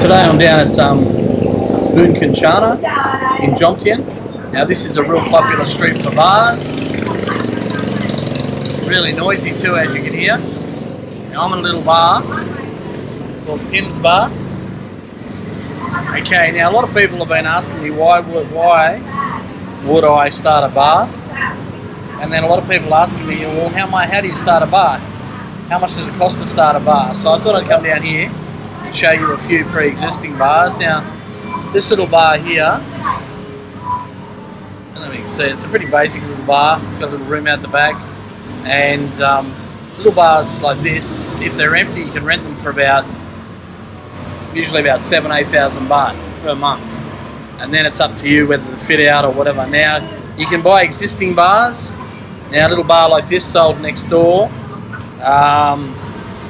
Today I'm down at in Jomtien. Now this is a real popular street for bars. Really noisy too, as you can hear. Now I'm in a little bar called Pim's Bar. Okay, now a lot of people have been asking me why would I start a bar? And then a lot of people asking me, well, how do you start a bar? How much does it cost to start a bar? So I thought I'd come down here and show you a few pre-existing bars. Now, this little bar here, I don't know if you can see it, it's a pretty basic little bar. It's got a little room out the back. And little bars like this, if they're empty, you can rent them for usually about 7,000-8,000 baht per month. And then it's up to you whether to fit out or whatever. Now, you can buy existing bars. Now, a little bar like this sold next door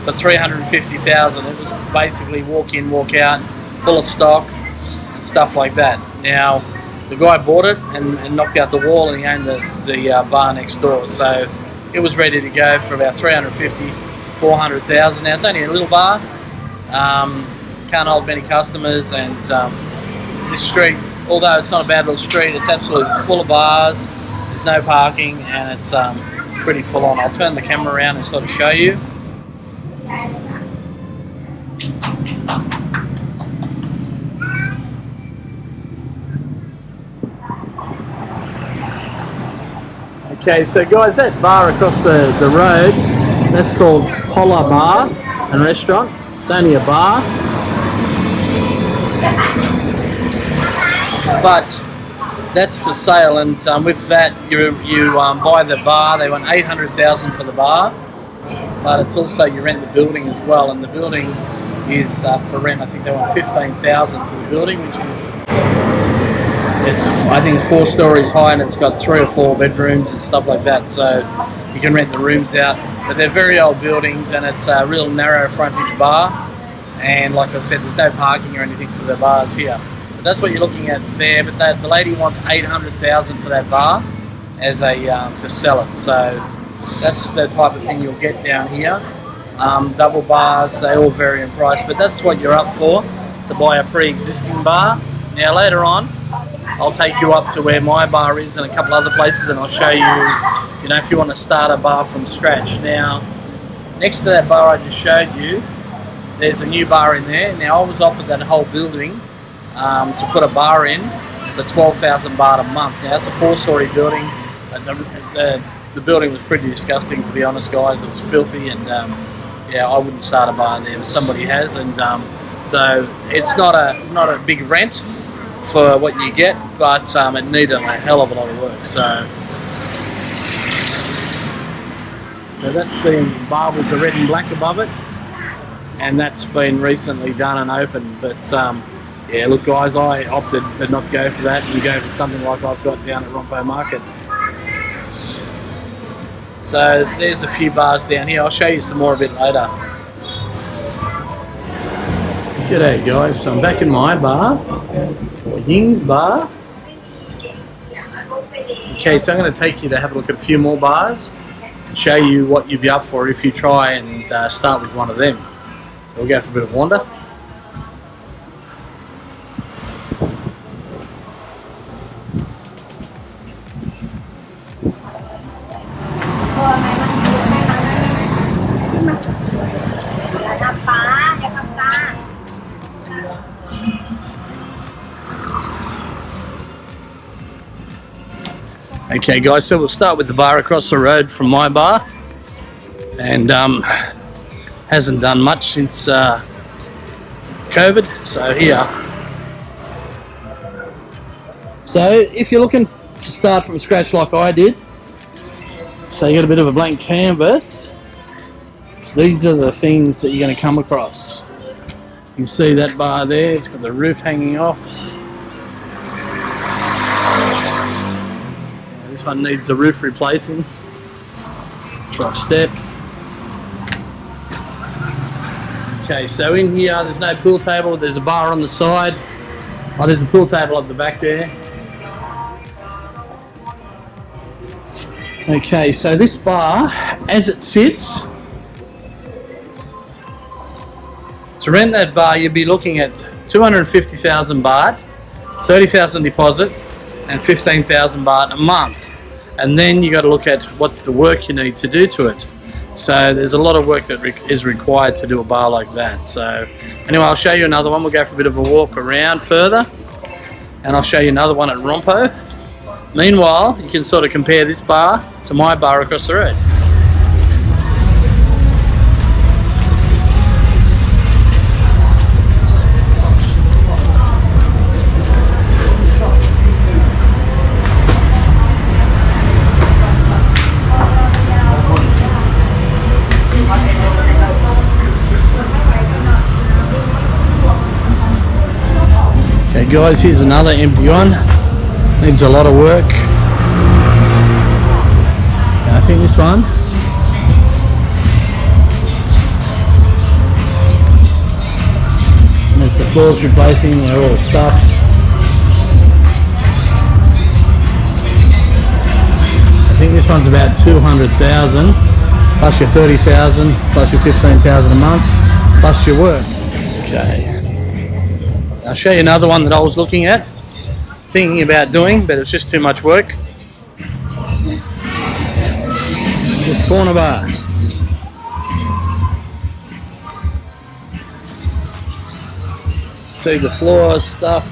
for 350,000. It was basically walk in, walk out, full of stock and stuff like that. Now, the guy bought it and knocked out the wall, and he owned the bar next door. So it was ready to go for about 350,000, 400,000. Now, it's only a little bar. Can't hold many customers, and this street, although it's not a bad little street, it's absolutely full of bars. There's no parking, and it's pretty full on. I'll turn the camera around and sort of show you. Okay, so guys, that bar across the road, that's called Pola Bar and Restaurant. It's only a bar, but that's for sale, and with that you buy the bar. They want 800,000 for the bar, but it's also you rent the building as well, and the building is for rent. I think they want 15,000 for the building, which is I think it's 4 stories high, and it's got 3 or 4 bedrooms and stuff like that. So you can rent the rooms out, but they're very old buildings, and it's a real narrow frontage bar. And like I said, there's no parking or anything for the bars here. That's what you're looking at there, but the lady wants 800,000 for that bar as to sell it. So that's the type of thing you'll get down here. Double bars, they all vary in price, but that's what you're up for, to buy a pre-existing bar. Now later on, I'll take you up to where my bar is and a couple other places, and I'll show you, if you want to start a bar from scratch. Now, next to that bar I just showed you, there's a new bar in there. Now, I was offered that whole building to put a bar in for 12,000 baht a month. Now that's a 4-story building. The building was pretty disgusting, to be honest, guys. It was filthy, and yeah, I wouldn't start a bar there, but somebody has, and so it's not a big rent for what you get, but it needed a hell of a lot of work. So that's the bar with the red and black above it, and that's been recently done and opened, but yeah, look guys, I opted to not go for that and go for something like I've got down at Rompho Market. So there's a few bars down here. I'll show you some more a bit later. G'day guys, so I'm back in my bar, or Ying's Bar. Okay, so I'm going to take you to have a look at a few more bars and show you what you'd be up for if you try and start with one of them. So we'll go for a bit of wander. Okay guys, so we'll start with the bar across the road from my bar, and hasn't done much since COVID, so here. So if you're looking to start from scratch like I did, so you got a bit of a blank canvas, these are the things that you're going to come across. You can see that bar there, it's got the roof hanging off. This one needs the roof replacing. Try step. Okay, so in here there's no pool table, there's a bar on the side. Oh, there's a pool table up the back there. Okay, so this bar, as it sits, to rent that bar you'd be looking at 250,000 baht, 30,000 deposit, and 15,000 baht a month. And then you got to look at what the work you need to do to it. So there's a lot of work that is required to do a bar like that. So anyway, I'll show you another one. We'll go for a bit of a walk around further, and I'll show you another one at Rompho. Meanwhile, you can sort of compare this bar to my bar across the road. Okay guys, here's another empty one. Needs a lot of work. I think this one. It's the floors replacing, they're all stuffed. I think this one's about 200,000 plus your 30,000 plus your 15,000 a month plus your work. Okay. I'll show you another one that I was looking at, thinking about doing, but it's just too much work. This corner bar. See the floor stuffed,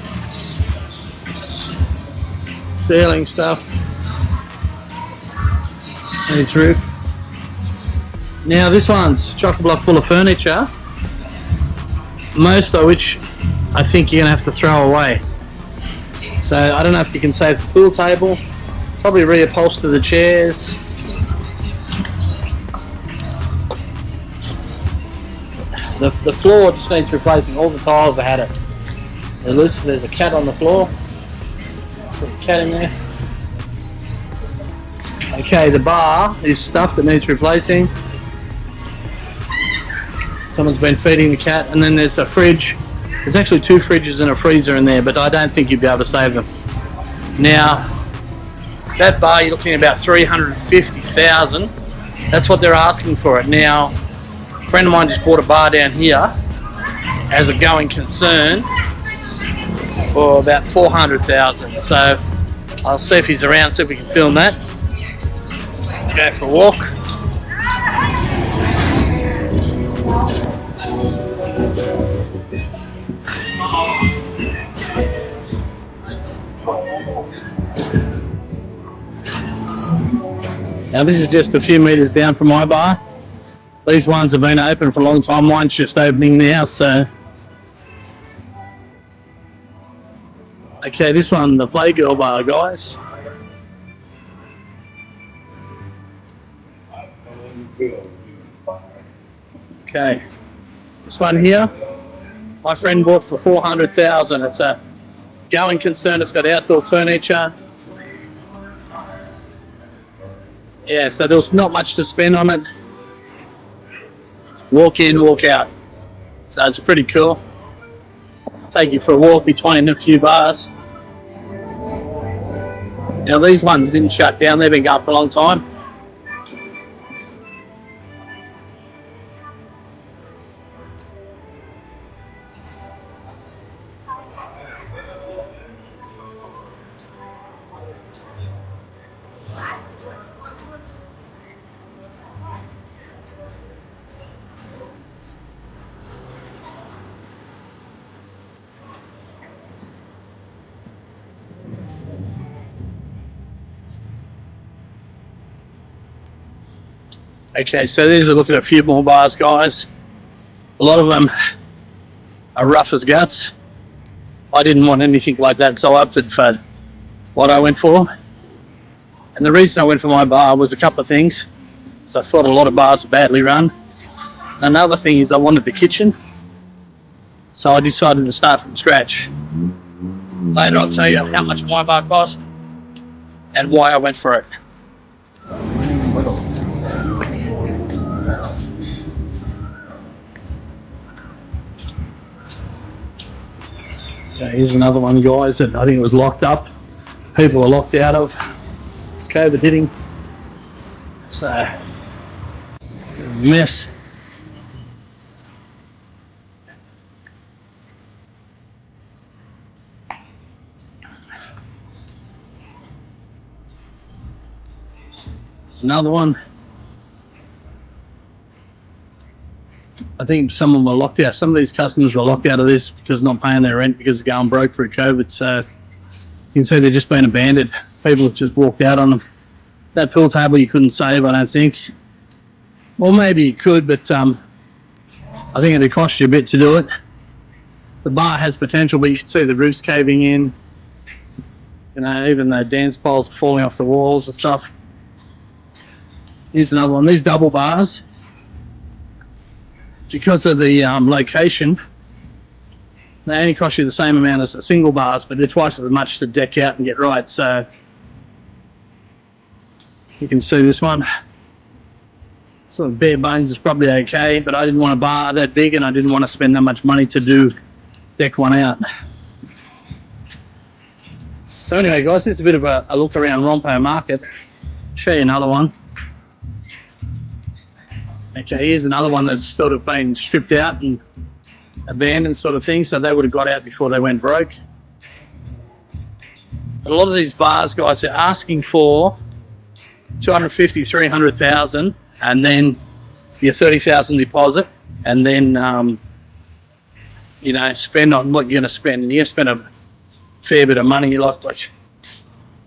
ceiling stuffed, and its roof. Now this one's chock-a-block full of furniture, most of which I think you're going to have to throw away. So I don't know if you can save the pool table, probably reupholster the chairs. The floor just needs replacing. All the tiles, I had it. They're loose. There's a cat on the floor. There's a cat in there. Okay, the bar is stuff that needs replacing. Someone's been feeding the cat, and then there's a fridge. There's actually 2 fridges and a freezer in there, but I don't think you'd be able to save them. Now, that bar you're looking at about 350,000. That's what they're asking for it. Now, a friend of mine just bought a bar down here as a going concern for about 400,000. So I'll see if he's around, see if we can film that. Go for a walk. Now this is just a few metres down from my bar. These ones have been open for a long time. Mine's just opening now, so. Okay, this one, the Playgirl bar, guys. Okay, this one here, my friend bought for 400,000. It's a going concern. It's got outdoor furniture. Yeah, so there was not much to spend on it. Walk in, walk out. So it's pretty cool. Take you for a walk between a few bars. Now these ones didn't shut down, they've been going for a long time. Okay, so these are looking at a few more bars, guys. A lot of them are rough as guts. I didn't want anything like that, so I opted for what I went for. And the reason I went for my bar was a couple of things. So I thought a lot of bars are badly run. Another thing is I wanted the kitchen. So I decided to start from scratch. Later I'll tell you how much my bar cost and why I went for it. Okay, here's another one, guys, that I think it was locked up. People are locked out of. COVID hitting. So, mess. Another one. I think some of them were locked out. Some of these customers were locked out of this because not paying their rent because they're going broke through COVID. So you can see they're just been abandoned. People have just walked out on them. That pool table you couldn't save, I don't think. Well, maybe you could, but I think it'd cost you a bit to do it. The bar has potential, but you can see the roof's caving in. You know, even the dance poles are falling off the walls and stuff. Here's another one. These double bars, because of the location, they only cost you the same amount as the single bars, but they're twice as much to deck out and get right. So you can see this one. Sort of bare bones is probably okay, but I didn't want a bar that big and I didn't want to spend that much money to deck one out. So anyway guys, this is a bit of a look around Rompho market. Show you another one. Okay, here's another one that's sort of been stripped out and abandoned sort of thing, so they would have got out before they went broke. But a lot of these bars, guys, are asking for 250, 300,000 and then your 30,000 deposit, and then you know, spend on what you're going to spend. And you're going to spend a fair bit of money. Like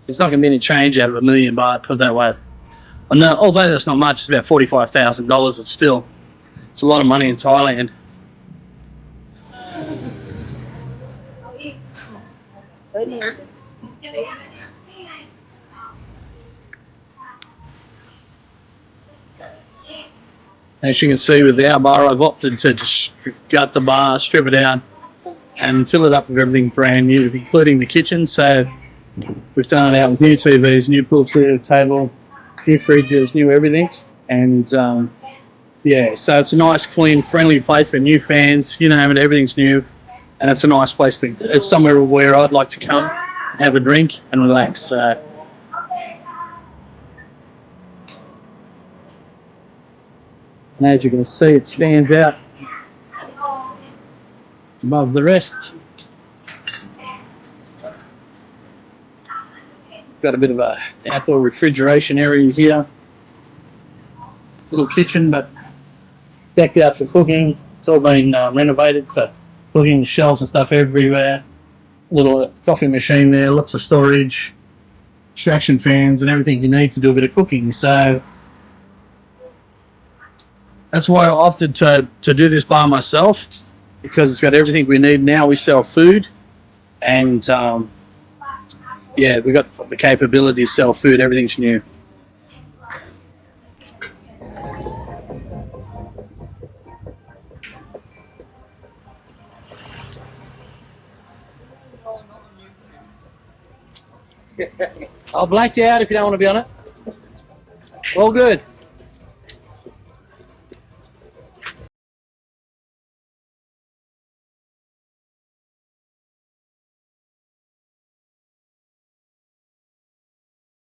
there's not going to be any change out of $1 million baht, put it that way. And although that's not much, it's about $45,000. It's a lot of money in Thailand. As you can see with our bar, I've opted to just gut the bar, strip it out, and fill it up with everything brand new, including the kitchen. So we've done it out with new TVs, new pool table, new fridges, new everything. And yeah, so it's a nice, clean, friendly place with new fans, you know, but everything's new. And it's a nice place to, it's somewhere where I'd like to come, have a drink and relax. So and as you can see, it stands out above the rest. Got a bit of a outdoor refrigeration area here. Little kitchen, but decked out for cooking. It's all been renovated for cooking, shelves and stuff everywhere. Little coffee machine there, lots of storage, extraction fans and everything you need to do a bit of cooking. So that's why I opted to do this bar myself, because it's got everything we need. Now we sell food, and yeah, we've got the capability to sell food. Everything's new. I'll black you out if you don't want to be on it. All good.